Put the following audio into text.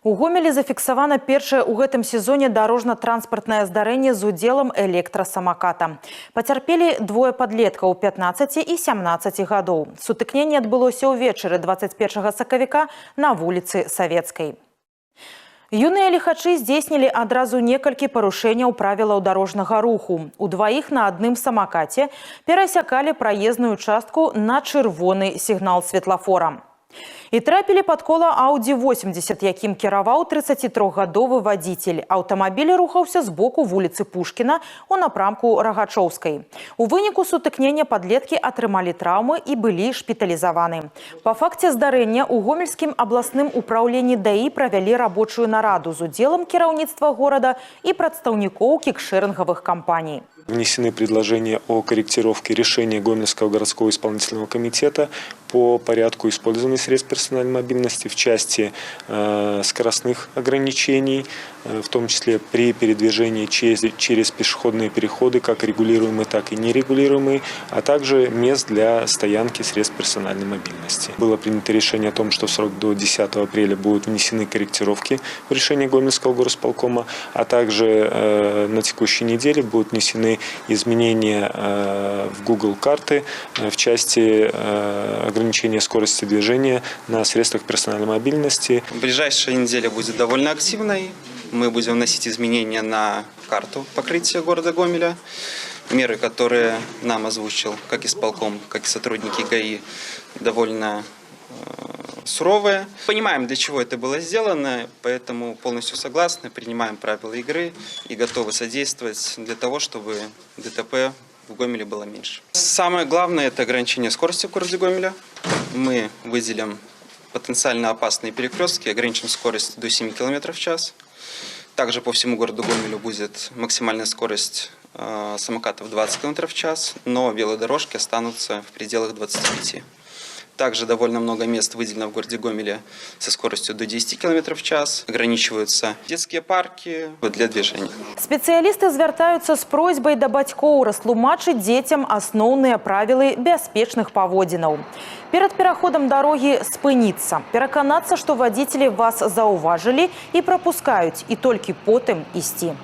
У Гомелі зафіксавана першае ў гэтым сезоне дарожна-транспартнае здарэнне з удзелам электрасамаката. Пацярпелі двое падлеткаў 15 і 17 гадоў. Сутыкненне адбылося ўвечары 21 сакавіка на вуліцы Савецкай. Юныя ліхачы здзейснілі адразу некалькі парушэнняў правілаў дарожнага руху. Удваіх на адным самакаце перасякалі праезную частку на чырвоны сігнал светлафора. І трапілі пад кола Audi 80, якім кіраваў 33-гадовы вадзіцель. Аўтамабіль рухаўся з боку вуліцы Пушкіна у напрамку Рагачоўскай. У выніку сутыкнення падлеткі атрымалі траўмы і былі шпіталізаваны. Па факце здарэння у Гомельскім абласным упраўленні ДАІ правялі рабочую нараду з удзелам кіраўніцтва горада і прадстаўнікоў кікшерынгавых кампаній. Внесены предложения о корректировке решения Гомельского городского исполнительного комитета по порядку использования средств персональной мобильности в части скоростных ограничений, в том числе при передвижении через пешеходные переходы, как регулируемые, так и нерегулируемые, а также мест для стоянки средств персональной мобильности. Было принято решение о том, что в срок до 10 апреля будут внесены корректировки в решение Гомельского горосполкома, а также на текущей неделе будут внесены изменения в Google карты в части ограничения скорости движения на средствах персональной мобильности. Ближайшая неделя будет довольно активной. Мы будем вносить изменения на карту покрытия города Гомеля. Меры, которые нам озвучил как исполком, как и сотрудники ГАИ, довольно суровые. Понимаем, для чего это было сделано, поэтому полностью согласны, принимаем правила игры и готовы содействовать для того, чтобы ДТП в Гомеле было меньше. Самое главное – это ограничение скорости в городе Гомеля. Мы выделим потенциально опасные перекрестки, ограничим скорость до 7 км в час. Также по всему городу Гомелю будет максимальная скорость самокатов 20 км в час, но велодорожки останутся в пределах 25. Также довольно много мест выделено в городе Гомеле со скоростью до 10 км в час. Ограничиваются детские парки для движения. Спецыялісты звяртаюцца з просьбай да бацькоў растлумачыць дзецям асноўныя правілы бяспечных паводзінаў. Перад пераходам дарогі спыніцца, пераканацца, што вадзіцелі вас заўважылі і прапускаюць, і толькі потым ісці.